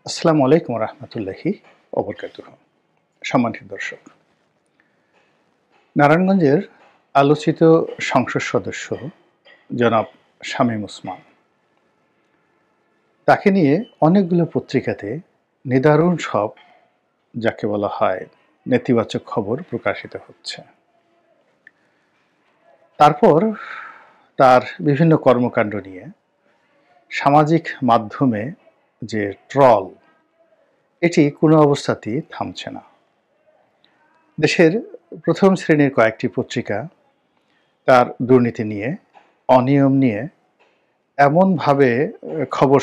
আসসালামু আলাইকুম রহমতুল্লাহি ওবরকাতুহ। সম্মানিত দর্শক, নারায়ণগঞ্জের আলোচিত সংসদ সদস্য জনাব শামীম ওসমান, তাকে নিয়ে অনেকগুলো পত্রিকাতে নিদারুণ সব, যাকে বলা হয় নেতিবাচক খবর প্রকাশিত হচ্ছে। তারপর তার বিভিন্ন কর্মকাণ্ড নিয়ে সামাজিক মাধ্যমে যে ট্রল, এটি কোনো অবস্থাতেই থামছে না। দেশের প্রথম শ্রেণীর কয়েকটি পত্রিকা তার দুর্নীতি নিয়ে, অনিয়ম নিয়ে এমনভাবে খবর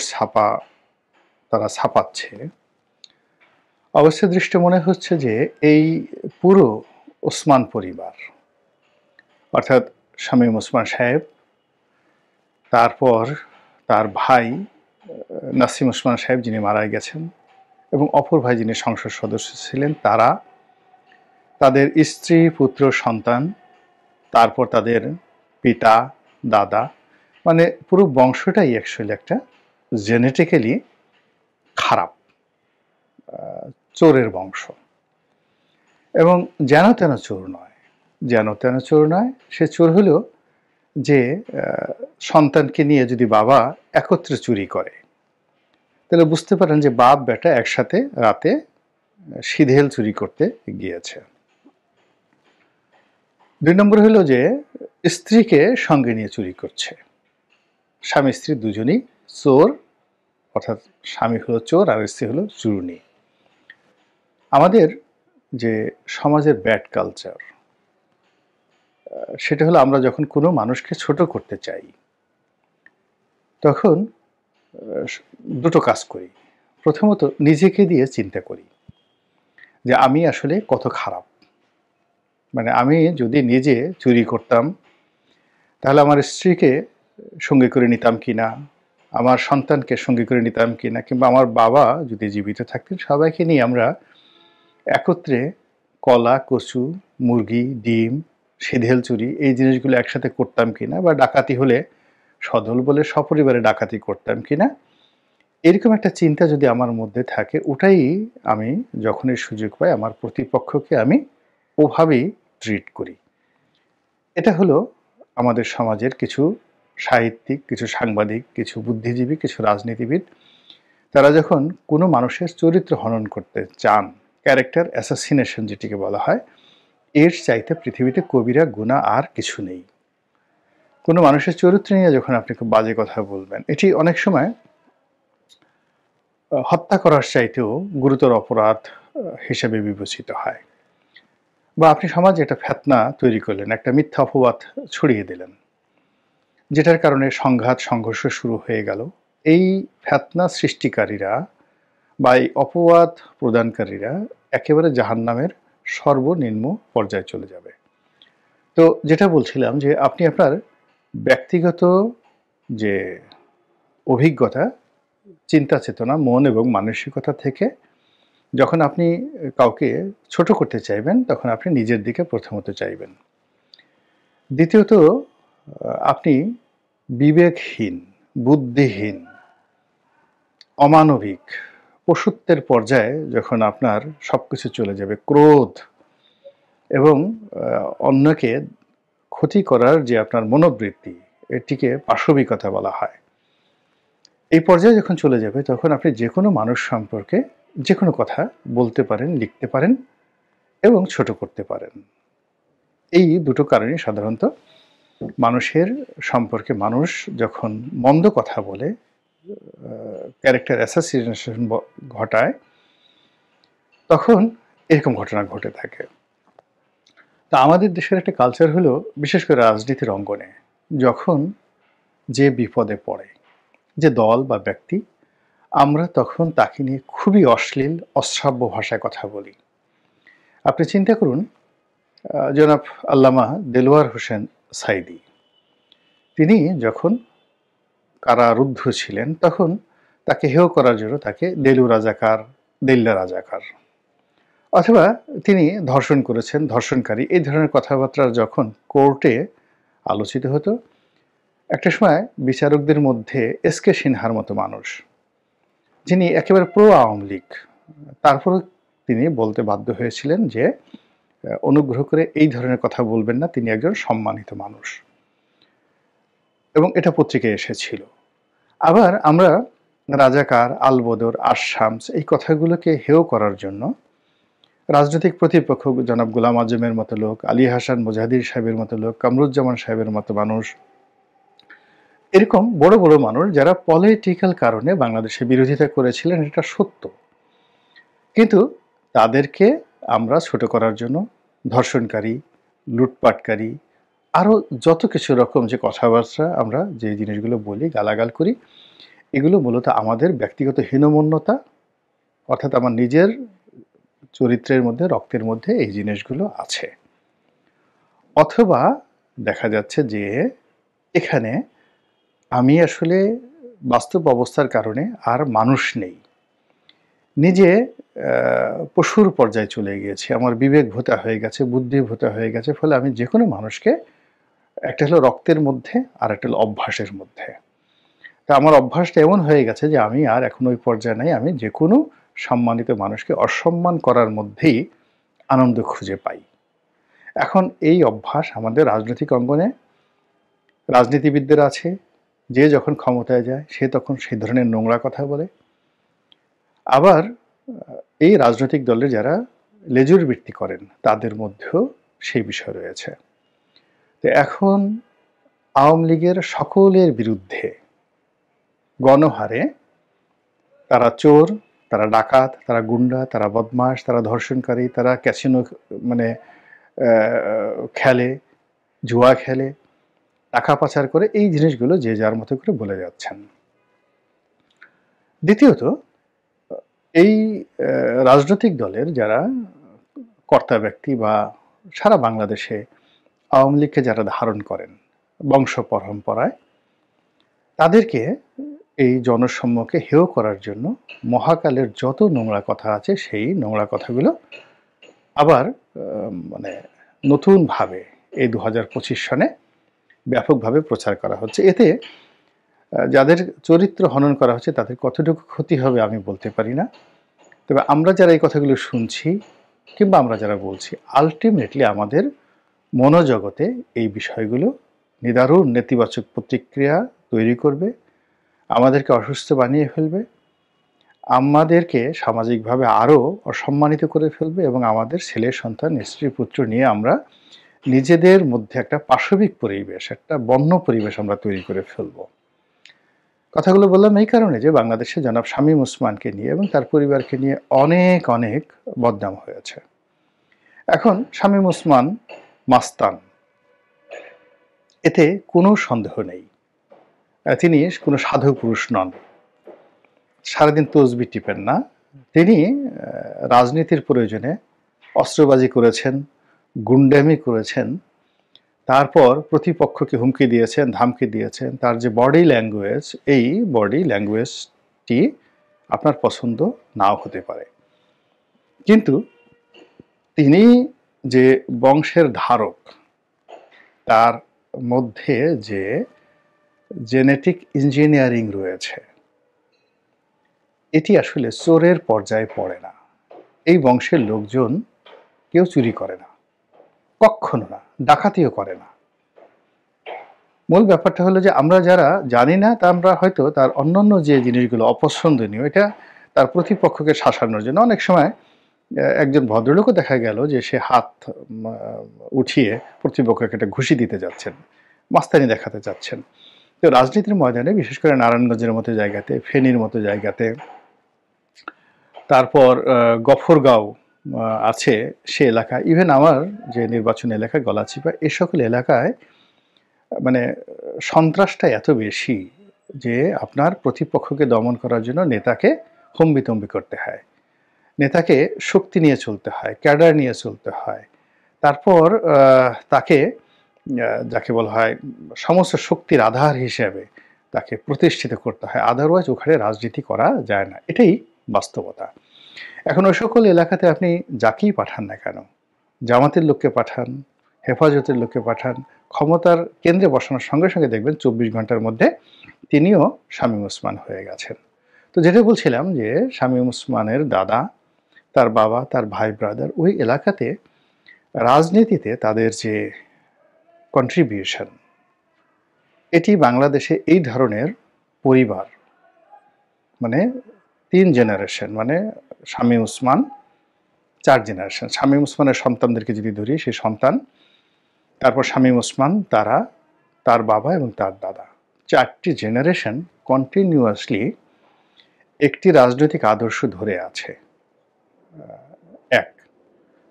তারা ছাপাচ্ছে, অবস্থা দৃষ্টে মনে হচ্ছে যে এই পুরো ওসমান পরিবার, অর্থাৎ শামীম ওসমান সাহেব, তারপর তার ভাই নাসিম ওসমান সাহেব যিনি মারা গেছেন, এবং অপর ভাই যিনি সংসদ সদস্য ছিলেন, তারা, তাদের স্ত্রী, পুত্র, সন্তান, তারপর তাদের পিতা, দাদা, মানে পুরো বংশটাই অ্যাকচুয়ালি একটা জেনেটিক্যালি খারাপ চোরের বংশ। এবং যেন তেন চোর নয়, যেন তেন চোর নয়, সে চোর হলো যে সন্তানকে নিয়ে যদি বাবা একত্রে চুরি করে, তাহলে বুঝতে পারেন যে বাপ বেটা একসাথে রাতে সিধেল চুরি করতে গিয়েছে। ২ নম্বর হলো যে স্ত্রীকে সঙ্গে নিয়ে চুরি করছে। স্বামী স্ত্রী দুজনই চোর, অর্থাৎ স্বামী হলো চোর আর স্ত্রী হলো চুরুনি। আমাদের যে সমাজের ব্যাড কালচার, সেটা হলো আমরা যখন কোনো মানুষকে ছোট করতে চাই, তখন দুটো কাজ করি। প্রথমত নিজেকে দিয়ে চিন্তা করি যে আমি আসলে কত খারাপ। মানে আমি যদি নিজে চুরি করতাম, তাহলে আমার স্ত্রীকে সঙ্গে করে নিতাম কিনা, আমার সন্তানকে সঙ্গে করে নিতাম কিনা, কিংবা আমার বাবা যদি জীবিত থাকতেন, সবাইকে নিয়ে আমরা একত্রে কলা, কচু, মুরগি, ডিম, সিধেল চুরি, এই জিনিসগুলো একসাথে করতাম কিনা, বা ডাকাতি হলে সদল বলে সপরিবারে ডাকাতি করতাম কিনা, এরকম একটা চিন্তা যদি আমার মধ্যে থাকে, ওটাই আমি যখনই সুযোগ পাই আমার প্রতিপক্ষকে আমি ওভাবেই ট্রিট করি। এটা হলো আমাদের সমাজের কিছু সাহিত্যিক, কিছু সাংবাদিক, কিছু বুদ্ধিজীবী, কিছু রাজনীতিবিদ, তারা যখন কোনো মানুষের চরিত্র হনন করতে চান, ক্যারেক্টার অ্যাসাসিনেশন যেটিকে বলা হয়, এর চাইতে পৃথিবীতে কবিরা গুনাহ আর কিছু নেই। কোনো মানুষের চরিত্র নিয়ে যখন আপনি খুব বাজে কথা বলবেন, এটি অনেক সময় হত্যা করার চাইতেও গুরুতর অপরাধ হিসেবে বিবেচিত হয়। বা আপনি সমাজে একটা ফেতনা তৈরি করলেন, একটা মিথ্যা অপবাদ ছড়িয়ে দিলেন, যেটার কারণে সংঘাত সংঘর্ষ শুরু হয়ে গেল। এই ফেতনা সৃষ্টিকারীরা বা এই অপবাদ প্রদানকারীরা একেবারে জাহান্নামের সর্বনিম্ন পর্যায়ে চলে যাবে। তো যেটা বলছিলাম যে আপনি আপনার ব্যক্তিগত যে অভিজ্ঞতা, চিন্তা চেতনা, মন এবং মানসিকতা থেকে যখন আপনি কাউকে ছোট করতে চাইবেন, তখন আপনি নিজের দিকে প্রথমত চাইবেন। দ্বিতীয়ত আপনি বিবেকহীন, বুদ্ধিহীন, অমানবিক, পশুত্বের পর্যায়ে যখন আপনার সবকিছু চলে যাবে, ক্রোধ এবং অন্যকে ক্ষতি করার যে আপনার মনোবৃত্তি, এটিকে পাশবিকতা বলা হয়। এই পর্যায়ে যখন চলে যাবে, তখন আপনি যেকোনো মানুষ সম্পর্কে যেকোনো কথা বলতে পারেন, লিখতে পারেন এবং ছোট করতে পারেন। এই দুটো কারণে সাধারণত মানুষের সম্পর্কে মানুষ যখন মন্দ কথা বলে, ক্যারেক্টার অ্যাসাসিনেশন ঘটায়, তখন এরকম ঘটনা ঘটে থাকে। তা আমাদের দেশের একটা কালচার হলো, বিশেষ করে রাজনীতির অঙ্গনে, যখন যে বিপদে পড়ে, যে দল বা ব্যক্তি, আমরা তখন তাকে নিয়ে খুবই অশ্লীল, অশ্রাব্য ভাষায় কথা বলি। আপনি চিন্তা করুন, জনাব আল্লামা দেলোয়ার হোসেন সাঈদী, তিনি যখন কারারুদ্ধ ছিলেন, তখন তাকে হেয় করার জন্য তাকে দেলু রাজাকার, দেল্লা রাজাকার, অথবা তিনি ধর্ষণ করেছেন, ধর্ষণকারী, এই ধরনের কথাবার্তা যখন কোর্টে আলোচিত হতো, একটা সময় বিচারকদের মধ্যে এস কে সিনহার মতো মানুষ, যিনি একেবারে প্রো আওয়ামী লীগ, তারপরেও তিনি বলতে বাধ্য হয়েছিলেন যে অনুগ্রহ করে এই ধরনের কথা বলবেন না, তিনি একজন সম্মানিত মানুষ, এবং এটা পত্রিকায় এসেছিল। আবার আমরা রাজাকার, আলবদর, আশশামস এই কথাগুলোকে হেয় করার জন্য রাজনৈতিক প্রতিপক্ষ জনাব গোলাম আজমের মতো লোক, আলী হাসান মুজাহিদির সাহেবের মতো লোক, কামরুজ্জামান সাহেবের মতো মানুষ, এরকম বড় বড় মানুষ যারা পলিটিক্যাল কারণে বাংলাদেশে বিরোধিতা করেছিলেন, এটা সত্য, কিন্তু তাদেরকে আমরা ছোট করার জন্য ধর্ষণকারী, লুটপাটকারী, আরও যত কিছু রকম যে কথাবার্তা আমরা যে জিনিসগুলো বলি, গালাগাল করি, এগুলো মূলত আমাদের ব্যক্তিগত হীনমন্যতা, অর্থাৎ আমার নিজের চরিত্রের মধ্যে, রক্তের মধ্যে এই জিনিসগুলো আছে। অথবা দেখা যাচ্ছে যে এখানে আমি আসলে বাস্তব অবস্থার কারণে আর মানুষ নেই, নিজে পশুর পর্যায়ে চলে গিয়েছি, আমার বিবেক ভোতা হয়ে গেছে, বুদ্ধি ভোতা হয়ে গেছে, ফলে আমি যে কোনো মানুষকে, একটা হলো রক্তের মধ্যে আর একটা হলো অভ্যাসের মধ্যে, তা আমার অভ্যাসটা এমন হয়ে গেছে যে আমি আর এখন ওই পর্যায়ে নাই, আমি যে কোনো সম্মানিত মানুষকে অসম্মান করার মধ্যেই আনন্দ খুঁজে পাই। এখন এই অভ্যাস আমাদের রাজনৈতিক অঙ্গনে রাজনীতিবিদদের আছে, যে যখন ক্ষমতায় যায় সে তখন সেই ধরনের নোংরা কথা বলে। আবার এই রাজনৈতিক দলের যারা লেজুর বৃত্তি করেন তাদের মধ্যেও সেই বিষয় রয়েছে। তো এখন আওয়ামী লীগের সকলের বিরুদ্ধে গণহারে তারা চোর, তারা ডাকাত, তারা গুন্ডা, তারা বদমাশ, তারা ধর্ষণকারী, তারা ক্যাসিনো মানে খেলে, জুয়া খেলে, টাকা পাচার করে, এই জিনিসগুলো যে যার মতো করে বলে যাচ্ছেন। দ্বিতীয়ত, এই রাজনৈতিক দলের যারা কর্তা ব্যক্তি বা সারা বাংলাদেশে আওয়ামী লীগকে যারা ধারণ করেন বংশ পরম্পরায়, তাদেরকে এই জনসম্মুখে হেয় করার জন্য মহাকালের যত নোংরা কথা আছে সেই নোংরা কথাগুলো আবার মানে নতুনভাবে এই 2025 সনে ব্যাপকভাবে প্রচার করা হচ্ছে। এতে যাদের চরিত্র হনন করা হচ্ছে তাদের কতটুকু ক্ষতি হবে আমি বলতে পারি না, তবে আমরা যারা এই কথাগুলো শুনছি কিংবা আমরা যারা বলছি, আলটিমেটলি আমাদের মনোজগতে এই বিষয়গুলো নিদারুণ নেতিবাচক প্রতিক্রিয়া তৈরি করবে, আমাদেরকে অসুস্থ বানিয়ে ফেলবে, আমাদেরকে সামাজিকভাবে আরও অসম্মানিত করে ফেলবে, এবং আমাদের ছেলে সন্তান, স্ত্রী পুত্র নিয়ে আমরা নিজেদের মধ্যে একটা পাশবিক পরিবেশ, একটা বন্য পরিবেশ আমরা তৈরি করে ফেলব। কথাগুলো বললাম এই কারণে যে বাংলাদেশে জনাব শামীম ওসমানকে নিয়ে এবং তার পরিবারকে নিয়ে অনেক অনেক বদনাম হয়েছে। এখন শামীম ওসমান মাস্তান, এতে কোনো সন্দেহ নেই, তিনি কোনো সাধু পুরুষ নন, সারাদিন তসবি টিপেন না, তিনি রাজনীতির প্রয়োজনে অস্ত্রবাজি করেছেন, গুন্ডামি করেছেন, তারপর প্রতিপক্ষকে হুমকি দিয়েছেন, ধামকি দিয়েছেন। তার যে বডি ল্যাঙ্গুয়েজ, এই বডি ল্যাঙ্গুয়েজটি আপনার পছন্দ নাও হতে পারে, কিন্তু তিনি যে বংশের ধারক, তার মধ্যে যে জেনেটিক ইঞ্জিনিয়ারিং রয়েছে, এটি আসলে চোরের পর্যায়ে পড়ে না। এই বংশের লোকজন কেউ চুরি করে না, কখনো না, ডাকাতিও করে না। মূল ব্যাপারটা হলো যে আমরা যারা জানি না, তা আমরা হয়তো তার অন্যান্য যে জিনিসগুলো অপছন্দনীয়, এটা তার প্রতিপক্ষকে শাসানোর জন্য অনেক সময় একজন ভদ্রলোকও দেখা গেল যে সে হাত উঠিয়ে প্রতিপক্ষকে একটা ঘুষি দিতে যাচ্ছেন, মাস্তানি দেখাতে যাচ্ছেন। তো রাজনীতির ময়দানে, বিশেষ করে নারায়ণগঞ্জের মতো জায়গাতে, ফেনীর মতো জায়গাতে, তারপর গফরগাঁও আছে সে এলাকা, ইভেন আমার যে নির্বাচন এলাকা গলাচিপা, এ সকল এলাকায় মানে সন্ত্রাসটা এত বেশি যে আপনার প্রতিপক্ষকে দমন করার জন্য নেতাকে হম্বিতম্বি করতে হয়, নেতাকে শক্তি নিয়ে চলতে হয়, ক্যাডার নিয়ে চলতে হয়, তারপর তাকে যাকে বলা হয় সমস্ত শক্তির আধার হিসেবে তাকে প্রতিষ্ঠিত করতে হয়, আদারওয়াইজ ওখানে রাজনীতি করা যায় না। এটাই বাস্তবতা। এখন ওই সকল এলাকাতে আপনি যাকেই পাঠান না কেন, জামাতের লোককে পাঠান, হেফাজতের লোককে পাঠান, ক্ষমতার কেন্দ্রে বসানোর সঙ্গে সঙ্গে দেখবেন 24 ঘন্টার মধ্যে তিনিও শামীম ওসমান হয়ে গেছেন। তো যেটা বলছিলাম যে শামীম ওসমানের দাদা, তার বাবা, তার ভাই ব্রাদার ওই এলাকাতে রাজনীতিতে তাদের যে কন্ট্রিবিউশন, এটি বাংলাদেশে এই ধরনের পরিবার মানে ৩ জেনারেশন, মানে শামীম ওসমান ৪ জেনারেশন। শামীম ওসমানের সন্তানদেরকে যদি ধরি, সেই সন্তান, তারপর শামীম ওসমান, তারা, তার বাবা এবং তার দাদা, ৪টি জেনারেশন কন্টিনিউয়াসলি একটি রাজনৈতিক আদর্শ ধরে আছে। ১।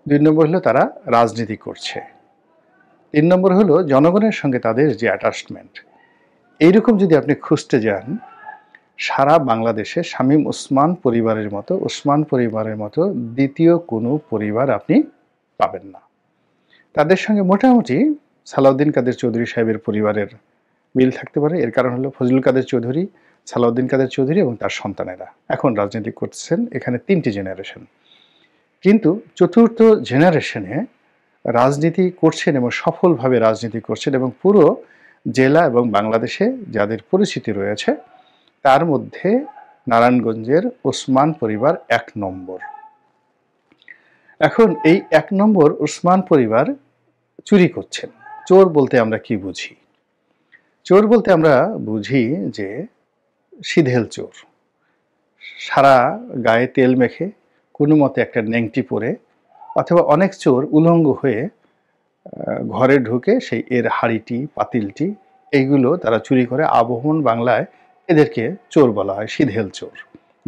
২ নম্বর হলো তারা রাজনীতি করছে। ৩ নম্বর হলো জনগণের সঙ্গে তাদের যে অ্যাটাচমেন্ট। এইরকম যদি আপনি খুঁজতে যান, সারা বাংলাদেশে শামীম ওসমান পরিবারের মতো দ্বিতীয় কোনো পরিবার আপনি পাবেন না। তাদের সঙ্গে মোটামুটি সালাউদ্দিন কাদের চৌধুরী সাহেবের পরিবারের মিল থাকতে পারে। এর কারণ হলো ফজলুল কাদের চৌধুরী, সালাউদ্দিন কাদের চৌধুরী এবং তার সন্তানেরা এখন রাজনীতি করছেন। এখানে ৩টি জেনারেশন। কিন্তু চতুর্থ জেনারেশনে রাজনীতি করছেন এবং সফলভাবে রাজনীতি করছেন, এবং পুরো জেলা এবং বাংলাদেশে যাদের পরিচিতি রয়েছে তার মধ্যে নারায়ণগঞ্জের ওসমান পরিবার ১ নম্বর। এখন এই ১ নম্বর ওসমান পরিবার চুরি করছেন। চোর বলতে আমরা কি বুঝি? চোর বলতে আমরা বুঝি যে সিধেল চোর, সারা গায়ে তেল মেখে কোনো মতে একটা নেংটি পরে, অথবা অনেক চোর উলঙ্গ হয়ে ঘরে ঢুকে সেই এর হাঁড়িটি, পাতিলটি এইগুলো তারা চুরি করে। আবহমান বাংলায় এদেরকে চোর বলা হয়, সিধেল চোর,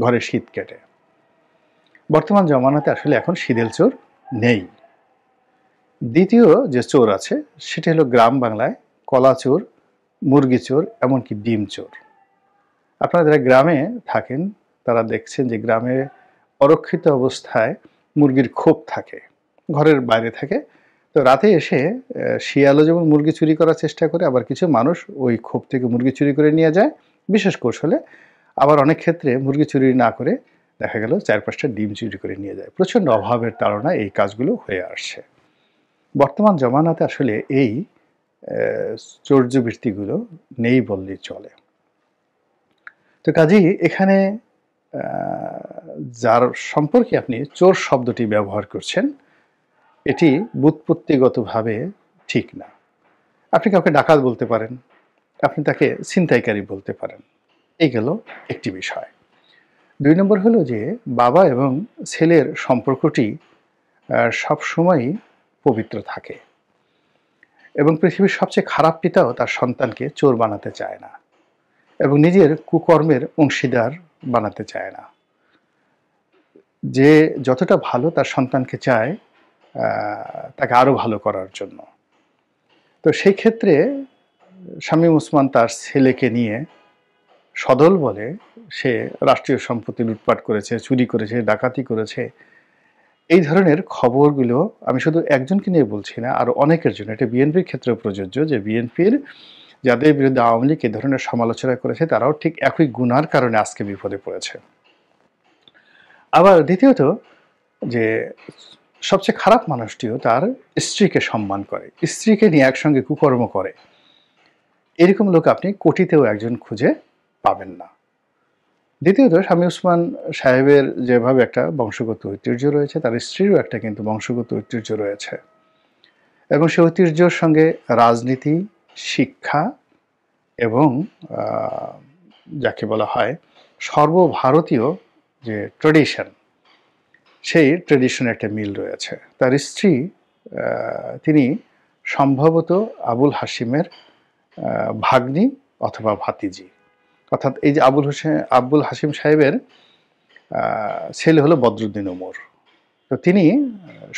ঘরে শীত কেটে। বর্তমান জমানাতে আসলে এখন সিধেল চোর নেই। দ্বিতীয় যে চোর আছে সেটা হলো গ্রাম বাংলায় কলা চোর, মুরগি চোর, এমনকি ডিম চোর। আপনারা যারা গ্রামে থাকেন তারা দেখছেন যে গ্রামে অরক্ষিত অবস্থায় মুরগির খোপ থাকে, ঘরের বাইরে থাকে। তো রাতে এসে শিয়ালও যেমন মুরগি চুরি করার চেষ্টা করে, আবার কিছু মানুষ ওই খোপ থেকে মুরগি চুরি করে নিয়ে যায় বিশেষ কৌশলে। আবার অনেক ক্ষেত্রে মুরগি চুরি না করে দেখা গেল ৪-৫টা ডিম চুরি করে নিয়ে যায়। প্রচণ্ড অভাবের তাড়নায় এই কাজগুলো হয়ে আসছে। বর্তমান জমানাতে আসলে এই চৌর্যবৃত্তিগুলো নেই বললেই চলে। তো কাজেই এখানে যার সম্পর্কে আপনি চোর শব্দটি ব্যবহার করছেন এটি ব্যুৎপত্তিগতভাবে ঠিক না। আপনি কাউকে ডাকাত বলতে পারেন, আপনি তাকে ছিনতাইকারী বলতে পারেন। এই গেল একটি বিষয়। ২ নম্বর হলো যে বাবা এবং ছেলের সম্পর্কটি সবসময়ই পবিত্র থাকে, এবং পৃথিবীর সবচেয়ে খারাপ পিতাও তার সন্তানকে চোর বানাতে চায় না এবং নিজের কুকর্মের অংশীদার বানাতে চায় না। যে যতটা ভালো তার সন্তানকে চায় তাকে আরও ভালো করার জন্য। তো সেই ক্ষেত্রে শামীম ওসমান তার ছেলেকে নিয়ে সদল বলে সে রাষ্ট্রীয় সম্পত্তি লুটপাট করেছে, চুরি করেছে, ডাকাতি করেছে, এই ধরনের খবরগুলো আমি শুধু একজনকে নিয়ে বলছি না, আরও অনেকের জন্য। এটা বিএনপির ক্ষেত্রেও প্রযোজ্য যে বিএনপির যাদের বিরুদ্ধে আওয়ামী লীগ এ ধরনের সমালোচনা করেছে তারাও ঠিক একই গুনার কারণে আজকে বিপদে পড়েছে। আবার দ্বিতীয়ত যে সবচেয়ে খারাপ মানুষটিও তার স্ত্রীকে সম্মান করে, স্ত্রীকে নিয়ে একসঙ্গে কুকর্ম করে, এরকম লোক আপনি কোটিতেও একজন খুঁজে পাবেন না। দ্বিতীয়ত শামীম ওসমান সাহেবের যেভাবে একটা বংশগত ঐতিহ্য রয়েছে, তার স্ত্রীরও একটা কিন্তু বংশগত ঐতিহ্য রয়েছে, এবং সেই ঐতিহ্যের সঙ্গে রাজনীতি, শিক্ষা এবং যাকে বলা হয় সর্বভারতীয় যে ট্র্যাডিশন, সেই ট্র্যাডিশনে একটা মিল রয়েছে। তার স্ত্রী তিনি সম্ভবত আবুল হাশিমের ভাগ্নি অথবা ভাতিজি, অর্থাৎ এই যে আবুল হাশিম সাহেবের ছেলে হলো বদরুদ্দিন ওমর। তো তিনি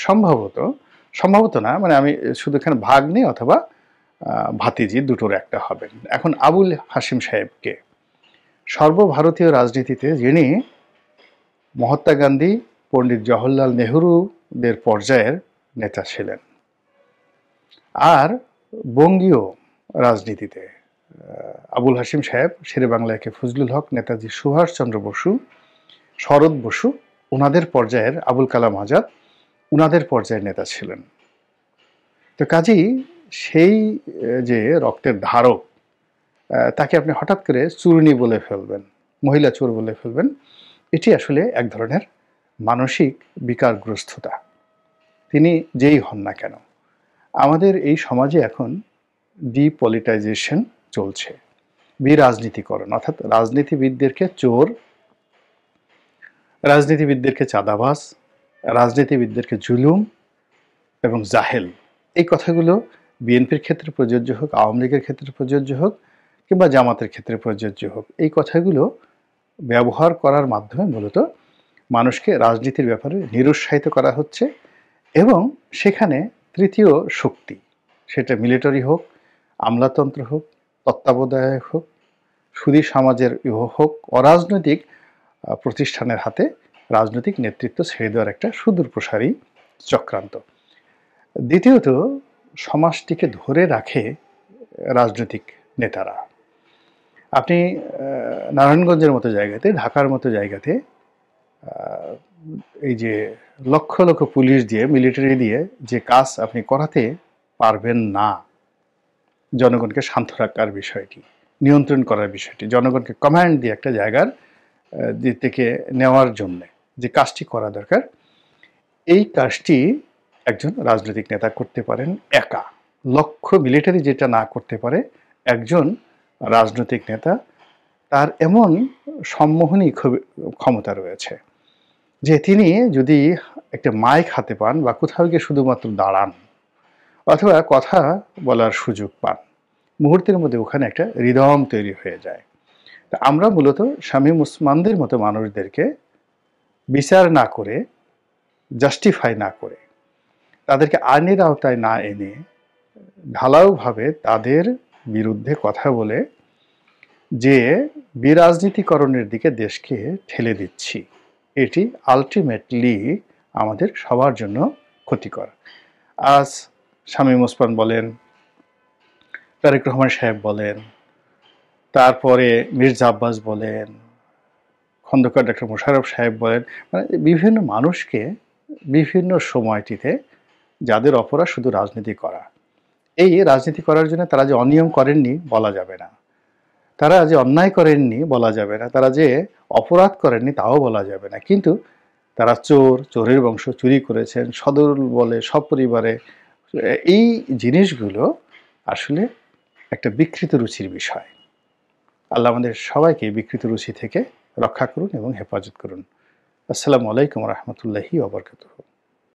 সম্ভবত না, মানে আমি শুধু এখানে ভাগ্নি অথবা ভাতিজি দুটোর একটা হবেন। এখন আবুল হাশিম সাহেবকে সর্বভারতীয় রাজনীতিতে যিনি মহাত্মা গান্ধী, পণ্ডিত জওহরলাল নেহরুদের পর্যায়ের নেতা ছিলেন, আর বঙ্গীয় রাজনীতিতে আবুল হাশিম সাহেব শেরে বাংলাকে ফজলুল হক, নেতাজি সুভাষচন্দ্র বসু, শরৎ বসু, ওনাদের পর্যায়ের আবুল কালাম আজাদ, ওনাদের পর্যায়ের নেতা ছিলেন। তো কাজেই সেই যে রক্তের ধারক তাকে আপনি হঠাৎ করে চূর্ণী বলে ফেলবেন, মহিলা চোর বলে ফেলবেন। এটি আসলে এক ধরনের মানসিক বিকারগ্রস্ততা, তিনি যেই হন না কেন। আমাদের এই সমাজে এখন ডিপলিটাইজেশন চলছে, বিরাজনীতিকরণ, অর্থাৎ রাজনীতিবিদদেরকে চোর, রাজনীতিবিদদেরকে চাঁদাবাজ, রাজনীতিবিদদেরকে জুলুম এবং জাহেল, এই কথাগুলো বিএনপির ক্ষেত্রে প্রযোজ্য হোক, আওয়ামী লীগের ক্ষেত্রে প্রযোজ্য হোক, কিংবা জামাতের ক্ষেত্রে প্রযোজ্য হোক, এই কথাগুলো ব্যবহার করার মাধ্যমে মূলত মানুষকে রাজনীতির ব্যাপারে নিরুৎসাহিত করা হচ্ছে। এবং সেখানে তৃতীয় শক্তি, সেটা মিলিটারি হোক, আমলাতন্ত্র হোক, তত্ত্বাবধায়ক হোক, সুধী সমাজের হোক, অরাজনৈতিক প্রতিষ্ঠানের হাতে রাজনৈতিক নেতৃত্ব ছেড়ে দেওয়ার একটা সুদূর প্রসারী চক্রান্ত। দ্বিতীয়ত, সমাজটিকে ধরে রাখে রাজনৈতিক নেতারা। আপনি নারায়ণগঞ্জের মতো জায়গাতে, ঢাকার মতো জায়গাতে এই যে লক্ষ লক্ষ পুলিশ দিয়ে, মিলিটারি দিয়ে যে কাজ আপনি করাতে পারবেন না, জনগণকে শান্ত রাখার বিষয়টি, নিয়ন্ত্রণ করার বিষয়টি, জনগণকে কমান্ড দিয়ে একটা জায়গার থেকে নেওয়ার জন্য যে কাজটি করা দরকার, এই কাজটি একজন রাজনৈতিক নেতা করতে পারেন একা। লক্ষ মিলিটারি যেটা না করতে পারে, একজন রাজনৈতিক নেতা তার এমন সম্মোহনী ক্ষমতা রয়েছে যে তিনি যদি একটা মাইক হাতে পান বা কোথাও গিয়ে শুধুমাত্র দাঁড়ান অথবা কথা বলার সুযোগ পান, মুহূর্তের মধ্যে ওখানে একটা হৃদয়ম তৈরি হয়ে যায়। তা আমরা মূলত শামীম ওসমানদের মতো মানুষদেরকে বিচার না করে, জাস্টিফাই না করে, তাদেরকে আইনের আওতায় না এনে ঢালাওভাবে তাদের বিরুদ্ধে কথা বলে যে বিরাজনীতিকরণের দিকে দেশকে ঠেলে দিচ্ছি, এটি আলটিমেটলি আমাদের সবার জন্য ক্ষতিকর। আজ শামীম ওসমান বলেন, তারেক রহমান সাহেব বলেন, তারপরে মির্জা আব্বাস বলেন, খন্দকার ডক্টর মোশাররফ সাহেব বলেন, মানে বিভিন্ন মানুষকে বিভিন্ন সময়টিতে যাদের অপরাধ শুধু রাজনীতি করা, এই রাজনীতি করার জন্য তারা যে অনিয়ম করেননি বলা যাবে না, তারা যে অন্যায় করেননি বলা যাবে না, তারা যে অপরাধ করেননি তাও বলা যাবে না, কিন্তু তারা চোর, চোরের বংশ, চুরি করেছেন সদর বলে সপরিবারে, এই জিনিসগুলো আসলে একটা বিকৃত রুচির বিষয়। আল্লাহ আমাদের সবাইকে বিকৃত রুচি থেকে রক্ষা করুন এবং হেফাজত করুন। আসসালামু আলাইকুম রহমতুল্লাহি ওয়া বারাকাতুহু।